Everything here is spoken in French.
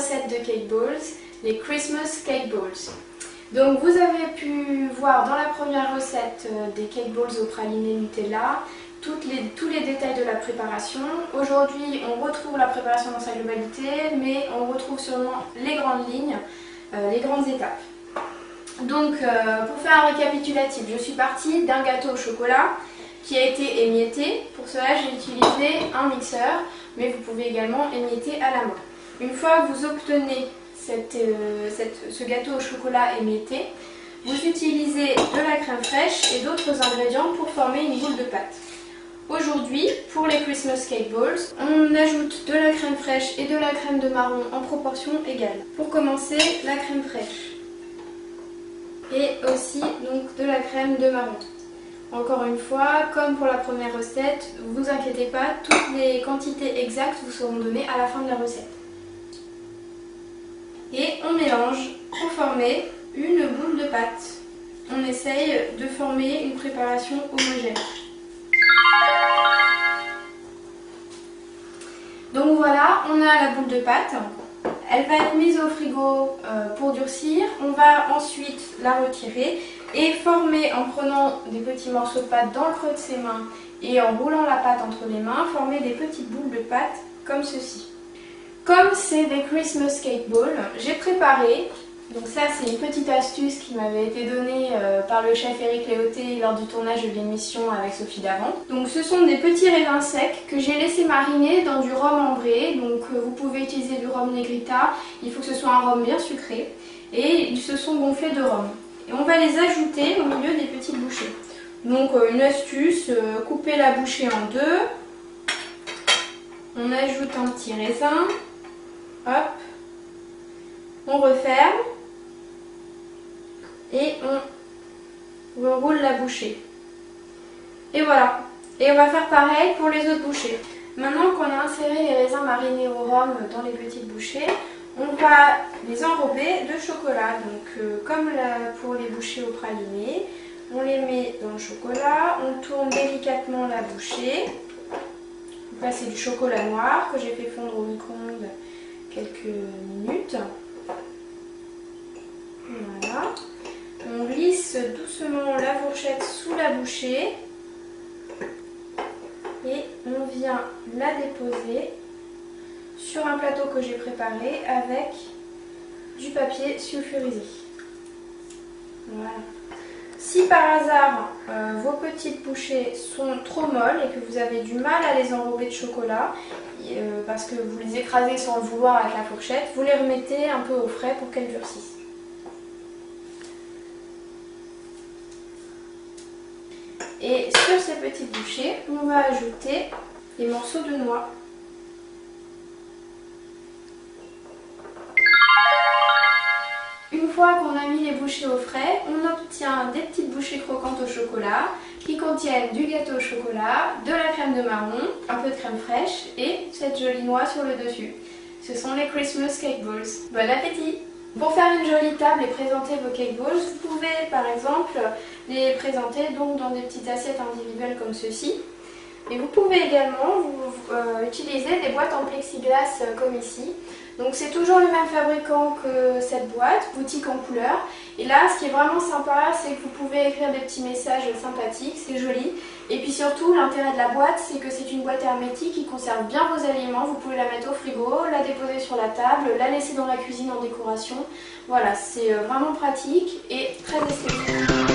recette de cake balls, les Christmas cake balls. Donc vous avez pu voir dans la première recette des cake balls au praliné Nutella tous les détails de la préparation. Aujourd'hui on retrouve la préparation dans sa globalité, mais on retrouve seulement les grandes lignes, les grandes étapes. Donc pour faire un récapitulatif, je suis partie d'un gâteau au chocolat qui a été émietté. Pour cela j'ai utilisé un mixeur, mais vous pouvez également émietter à la main. Une fois que vous obtenez ce gâteau au chocolat émietté, vous utilisez de la crème fraîche et d'autres ingrédients pour former une boule de pâte. Aujourd'hui, pour les Christmas cake balls, on ajoute de la crème fraîche et de la crème de marron en proportion égale. Pour commencer, la crème fraîche et aussi donc de la crème de marron. Encore une fois, comme pour la première recette, vous inquiétez pas, toutes les quantités exactes vous seront données à la fin de la recette. Et on mélange pour former une boule de pâte. On essaye de former une préparation homogène. Donc voilà, on a la boule de pâte. Elle va être mise au frigo pour durcir. On va ensuite la retirer et former, en prenant des petits morceaux de pâte dans le creux de ses mains et en roulant la pâte entre les mains, former des petites boules de pâte comme ceci. Comme c'est des Christmas cake balls, j'ai préparé, donc ça c'est une petite astuce qui m'avait été donnée par le chef Eric Léoté lors du tournage de l'émission avec Sophie Davant. Donc ce sont des petits raisins secs que j'ai laissé mariner dans du rhum ambré, donc vous pouvez utiliser du rhum Negrita, il faut que ce soit un rhum bien sucré, et ils se sont gonflés de rhum. Et on va les ajouter au milieu des petites bouchées. Donc une astuce, couper la bouchée en deux, on ajoute un petit raisin. Hop, on referme et on reroule la bouchée. Et voilà. Et on va faire pareil pour les autres bouchées. Maintenant qu'on a inséré les raisins marinés au rhum dans les petites bouchées, on va les enrober de chocolat. Donc comme pour les bouchées au praliné, on les met dans le chocolat, on tourne délicatement la bouchée. Là c'est du chocolat noir que j'ai fait fondre au micro-ondes quelques minutes. Voilà. On glisse doucement la fourchette sous la bouchée et on vient la déposer sur un plateau que j'ai préparé avec du papier sulfurisé. Voilà. Si par hasard vos petites bouchées sont trop molles et que vous avez du mal à les enrober de chocolat, parce que vous les écrasez sans le vouloir avec la fourchette, vous les remettez un peu au frais pour qu'elles durcissent. Et sur ces petites bouchées, on va ajouter des morceaux de noix. Une fois qu'on a mis les bouchées au frais, on obtient des petites bouchées croquantes au chocolat qui contiennent du gâteau au chocolat, de la crème de marron, un peu de crème fraîche et cette jolie noix sur le dessus. Ce sont les Christmas cake balls. Bon appétit! Pour faire une jolie table et présenter vos cake balls, vous pouvez par exemple les présenter donc dans des petites assiettes individuelles comme ceci. Et vous pouvez également utiliser des boîtes en plexiglas comme ici. Donc c'est toujours le même fabricant que cette boîte, boutique en couleur. Et là, ce qui est vraiment sympa, c'est que vous pouvez écrire des petits messages sympathiques, c'est joli. Et puis surtout, l'intérêt de la boîte, c'est que c'est une boîte hermétique qui conserve bien vos aliments. Vous pouvez la mettre au frigo, la déposer sur la table, la laisser dans la cuisine en décoration. Voilà, c'est vraiment pratique et très esthétique.